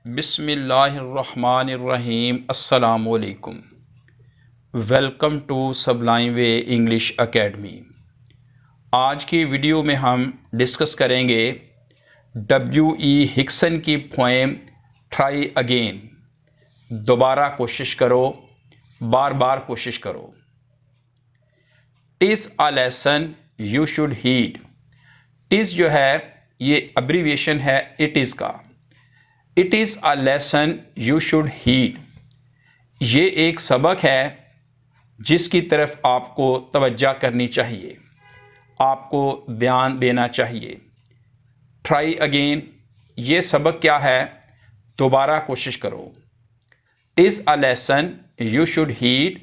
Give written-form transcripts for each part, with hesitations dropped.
बिस्मिल्लाहिर्रहमानिर्रहीम। अस्सलामुअलैकुम। Welcome to Sublime Way English Academy. आज की वीडियो में हम डिस्कस करेंगे W.E. हिक्सन की पोएम ट्राई अगेन। दोबारा कोशिश करो, बार बार कोशिश करो। TISS a lesson you should heed. TISS जो है ये अब्रीविएशन है इट इज़ का। It is a lesson you should heed. ये एक सबक है जिसकी तरफ आपको तवज्जो करनी चाहिए, आपको ध्यान देना चाहिए। ट्राई अगेन, ये सबक क्या है? दोबारा कोशिश करो। TISS a lesson you should heed,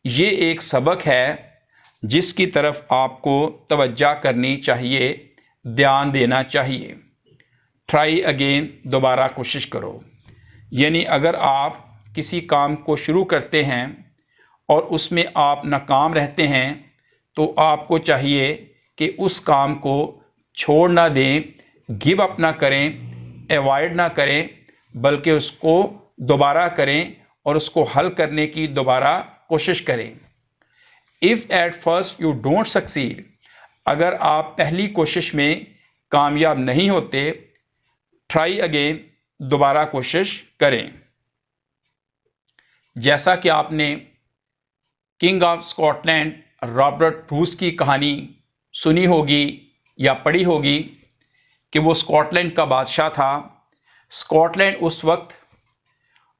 ये एक सबक है जिसकी तरफ आपको तवज्जो करनी चाहिए, ध्यान देना चाहिए। ट्राई अगेन, दोबारा कोशिश करो। यानी अगर आप किसी काम को शुरू करते हैं और उसमें आप नाकाम रहते हैं तो आपको चाहिए कि उस काम को छोड़ ना दें, गिव अप ना करें, अवॉइड ना करें, बल्कि उसको दोबारा करें और उसको हल करने की दोबारा कोशिश करें। If at first you don't succeed, अगर आप पहली कोशिश में कामयाब नहीं होते, ट्राई अगेन, दोबारा कोशिश करें। जैसा कि आपने king of Scotland Robert Bruce की कहानी सुनी होगी या पढ़ी होगी कि वो स्कॉटलैंड का बादशाह था। स्कॉटलैंड उस वक्त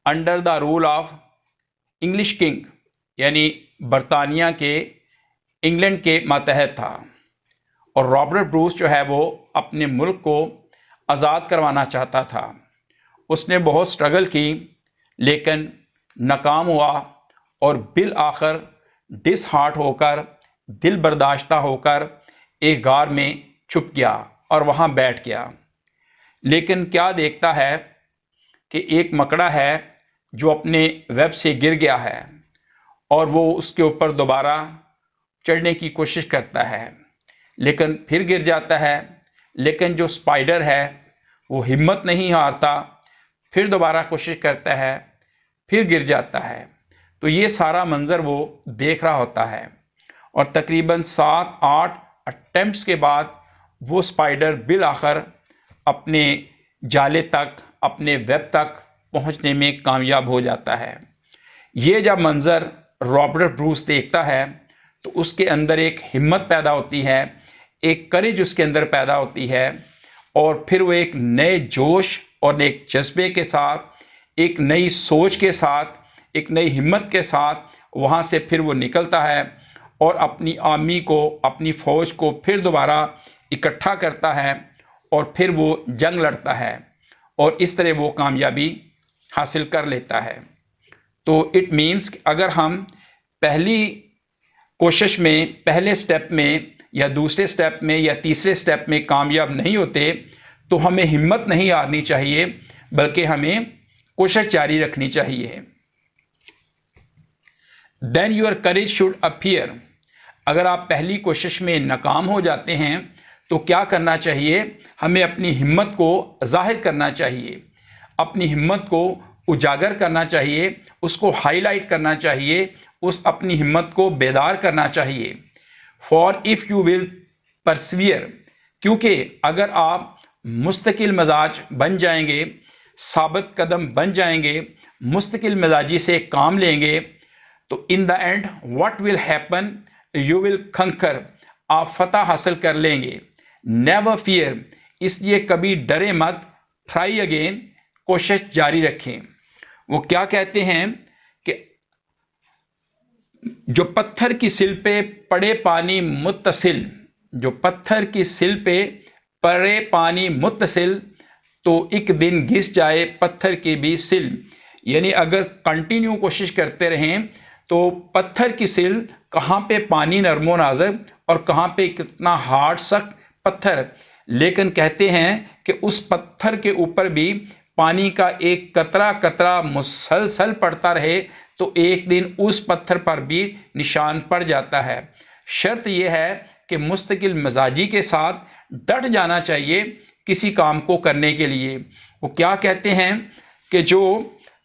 under the rule of English king यानी बरतानिया के, इंग्लैंड के मातहत था। और रॉबर्ट ब्रूस जो है वो अपने मुल्क को आज़ाद करवाना चाहता था। उसने बहुत स्ट्रगल की लेकिन नाकाम हुआ और बिल आखिर डिसहार्ट होकर, दिल बर्दाश्ता होकर एक गार में छुप गया और वहाँ बैठ गया। लेकिन क्या देखता है कि एक मकड़ा है जो अपने वेब से गिर गया है और वो उसके ऊपर दोबारा चढ़ने की कोशिश करता है, लेकिन फिर गिर जाता है। लेकिन जो स्पाइडर है वो हिम्मत नहीं हारता, फिर दोबारा कोशिश करता है, फिर गिर जाता है। तो ये सारा मंज़र वो देख रहा होता है और तकरीबन 7-8 अटेम्प्ट्स के बाद वो स्पाइडर बिल आखिर अपने जाले तक, अपने वेब तक पहुंचने में कामयाब हो जाता है। ये जब मंज़र रॉबर्ट ब्रूस देखता है तो उसके अंदर एक हिम्मत पैदा होती है, एक करेज उसके अंदर पैदा होती है और फिर वो एक नए जोश और एक जज्बे के साथ, एक नई सोच के साथ, एक नई हिम्मत के साथ वहाँ से फिर वो निकलता है और अपनी आर्मी को, अपनी फ़ौज को फिर दोबारा इकट्ठा करता है और फिर वो जंग लड़ता है और इस तरह वो कामयाबी हासिल कर लेता है। तो इट मीन्स अगर हम पहली कोशिश में, पहले स्टेप में या दूसरे स्टेप में या तीसरे स्टेप में कामयाब नहीं होते तो हमें हिम्मत नहीं हारनी चाहिए, बल्कि हमें कोशिश जारी रखनी चाहिए। Then your courage should appear. अगर आप पहली कोशिश में नाकाम हो जाते हैं तो क्या करना चाहिए? हमें अपनी हिम्मत को जाहिर करना चाहिए, अपनी हिम्मत को उजागर करना चाहिए, उसको हाईलाइट करना चाहिए, उस अपनी हिम्मत को बेदार करना चाहिए। फॉर इफ़ यू विल परसवियर, क्योंकि अगर आप मुस्तकिल मिजाज बन जाएंगे, साबित कदम बन जाएंगे, मुस्तकिल मिजाजी से काम लेंगे, तो in the end what will happen, you will कंकर, आप फतह हासिल कर लेंगे। नेवर फियर, इसलिए कभी डरे मत। ट्राई अगेन, कोशिश जारी रखें। वो क्या कहते हैं कि जो पत्थर की सिल पे पड़े पानी मुत्तसिल, जो पत्थर की सिल पे पड़े पानी मुत्तसिल, तो एक दिन घिस जाए पत्थर की भी सिल। यानी अगर कंटिन्यू कोशिश करते रहें तो पत्थर की सिल, कहाँ पे पानी नरमो नाजुक और कहाँ पे कितना हार्ड सख्त पत्थर, लेकिन कहते हैं कि उस पत्थर के ऊपर भी पानी का एक कतरा कतरा मुसलसल पड़ता रहे तो एक दिन उस पत्थर पर भी निशान पड़ जाता है। शर्त यह है कि मुस्तकिल मिजाजी के साथ डट जाना चाहिए किसी काम को करने के लिए। वो क्या कहते हैं कि जो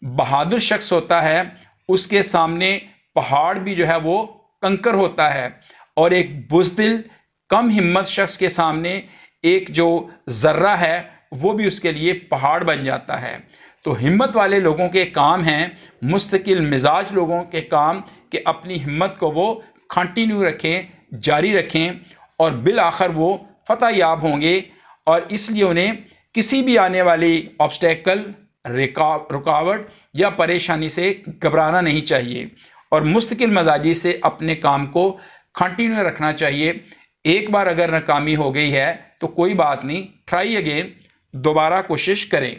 बहादुर शख्स होता है उसके सामने पहाड़ भी जो है वो कंकर होता है, और एक बुज़दिल कम हिम्मत शख्स के सामने एक जो ज़र्रा है वो भी उसके लिए पहाड़ बन जाता है। तो हिम्मत वाले लोगों के काम हैं, मुस्तकिल मिजाज लोगों के काम, कि अपनी हिम्मत को वो कंटिन्यू रखें, जारी रखें, और बिल आखिर वो फतह याब होंगे। और इसलिए उन्हें किसी भी आने वाली ऑब्स्टेकल, रुकावट या परेशानी से घबराना नहीं चाहिए, और मुस्तकिल मजाजी से अपने काम को कंटिन्यू रखना चाहिए। एक बार अगर नाकामी हो गई है तो कोई बात नहीं, ट्राई अगेन, दोबारा कोशिश करें।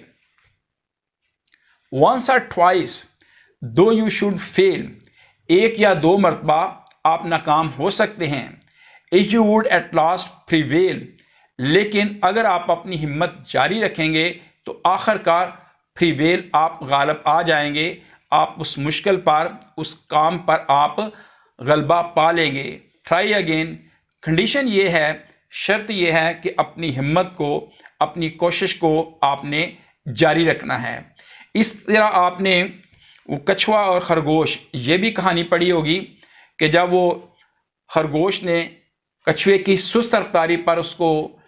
वंस और ट्वाइस दो यू शुड फेल, एक या दो मरतबा आप नाकाम हो सकते हैं। If you would at last prevail, लेकिन अगर आप अपनी हिम्मत जारी रखेंगे तो आखिरकार प्रिवेल, आप गालिब आ जाएंगे, आप उस मुश्किल पर, उस काम पर आप गलबा पा लेंगे। ट्राई अगेन, कंडीशन ये है, शर्त ये है कि अपनी हिम्मत को, अपनी कोशिश को आपने जारी रखना है। इस तरह आपने वो कछुआ और खरगोश, ये भी कहानी पढ़ी होगी कि जब वो खरगोश ने कछुए की सुस्त रफ्तारी पर उसको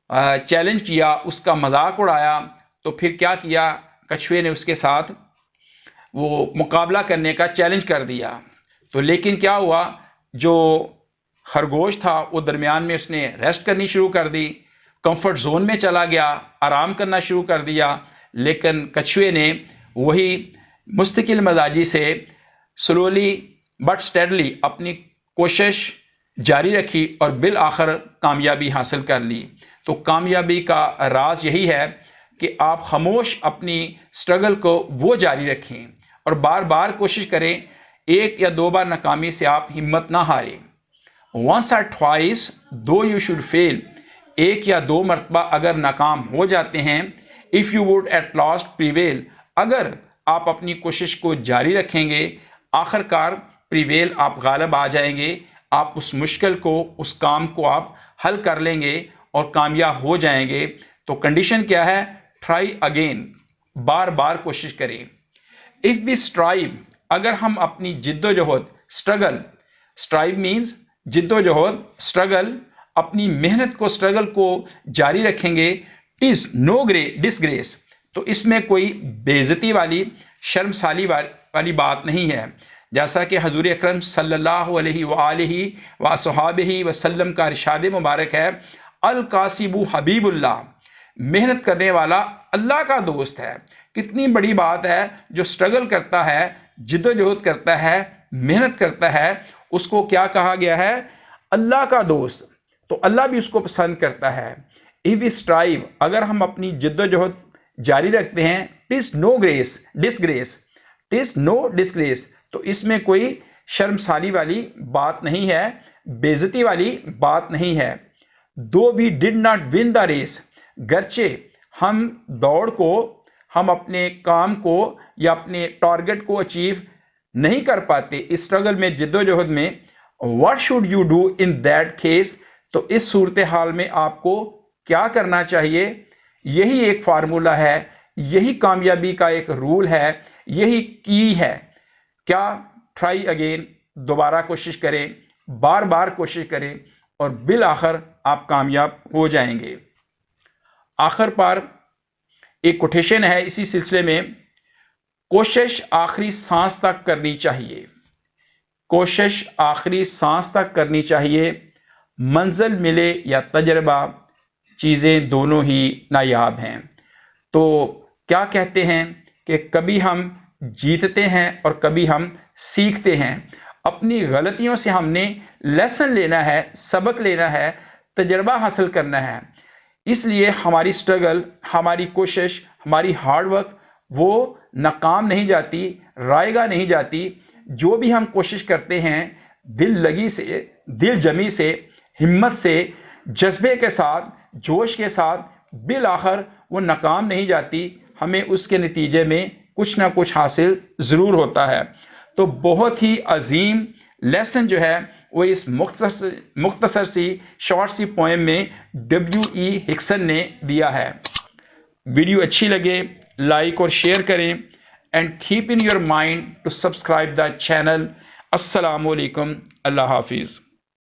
चैलेंज किया, उसका मजाक उड़ाया, तो फिर क्या किया, कछुए ने उसके साथ वो मुकाबला करने का चैलेंज कर दिया। तो लेकिन क्या हुआ, जो खरगोश था वो दरमियान में उसने रेस्ट करनी शुरू कर दी, कंफर्ट जोन में चला गया, आराम करना शुरू कर दिया। लेकिन कछुए ने वही मुस्तकिल मजाजी से स्लोली बट स्टेडली अपनी कोशिश जारी रखी और बिल आखिर कामयाबी हासिल कर ली। तो कामयाबी का राज यही है कि आप खामोश अपनी स्ट्रगल को वो जारी रखें और बार बार कोशिश करें। एक या दो बार नाकामी से आप हिम्मत ना हारें। वंस और ट्वाइस दो यू शुड फेल, एक या दो मरतबा अगर नाकाम हो जाते हैं। If you would at last prevail, अगर आप अपनी कोशिश को जारी रखेंगे, आखिरकार प्रिवेल, आप गालिब आ जाएंगे, आप उस मुश्किल को, उस काम को आप हल कर लेंगे और कामयाब हो जाएंगे। तो कंडीशन क्या है, ट्राई अगेन, बार बार कोशिश करें। इफ़ वी स्ट्राइव, अगर हम अपनी जिद्दोजहद, स्ट्रगल, स्ट्राइव मीन्स जिद्दोजहद, स्ट्रगल, अपनी मेहनत को, स्ट्रगल को जारी रखेंगे। टिज नो डिसग्रेस, तो इसमें कोई बेइज्जती वाली, शर्मसाली वाली बात नहीं है। जैसा कि हजूर अकरम सल्लल्लाहु अलैहि वसल्लम वसल्लम का इरशाद मुबारक है, अल कासिबु हबीबुल्लाह, मेहनत करने वाला अल्लाह का दोस्त है। कितनी बड़ी बात है, जो स्ट्रगल करता है, जिद्दोजहद करता है, मेहनत करता है, उसको क्या कहा गया है, अल्लाह का दोस्त। तो अल्लाह भी उसको पसंद करता है। इफ वी स्ट्राइव, अगर हम अपनी जिद्दोजहद जारी रखते हैं। TISS no disgrace, TISS no disgrace, तो इसमें कोई शर्मसाली वाली बात नहीं है, बेइज्जती वाली बात नहीं है। Though we did not win the race, गर्चे हम दौड़ को, हम अपने काम को या अपने टारगेट को अचीव नहीं कर पाते इस स्ट्रगल में, जिद्दोजहद में। What should you do in that case, तो इस सूरत हाल में आपको क्या करना चाहिए। यही एक फार्मूला है, यही कामयाबी का एक रूल है, यही की है। क्या, ट्राई अगेन, दोबारा कोशिश करें, बार बार कोशिश करें और बिल आखिर आप कामयाब हो जाएंगे। आखिर पर एक कोटेशन है इसी सिलसिले में, कोशिश आखिरी सांस तक करनी चाहिए, कोशिश आखिरी सांस तक करनी चाहिए। मंजिल मिले या तजर्बा, चीज़ें दोनों ही नायाब हैं। तो क्या कहते हैं कि कभी हम जीतते हैं और कभी हम सीखते हैं। अपनी गलतियों से हमने लेसन लेना है, सबक लेना है, तजर्बा हासिल करना है। इसलिए हमारी स्ट्रगल, हमारी कोशिश, हमारी हार्डवर्क वो नाकाम नहीं जाती, रायगा नहीं जाती। जो भी हम कोशिश करते हैं दिल लगी से, दिल जमी से, हिम्मत से, जज्बे के साथ, जोश के साथ, बिल आखिर वो नाकाम नहीं जाती। हमें उसके नतीजे में कुछ ना कुछ हासिल ज़रूर होता है। तो बहुत ही अजीम लेसन जो है वो इस मुख्तसर सी शॉर्ट सी पोएम में W.E. हिक्सन ने दिया है। वीडियो अच्छी लगे लाइक और शेयर करें and keep in your mind to subscribe the channel. अस्सलामु अलैकुम, अल्लाह हाफिज़।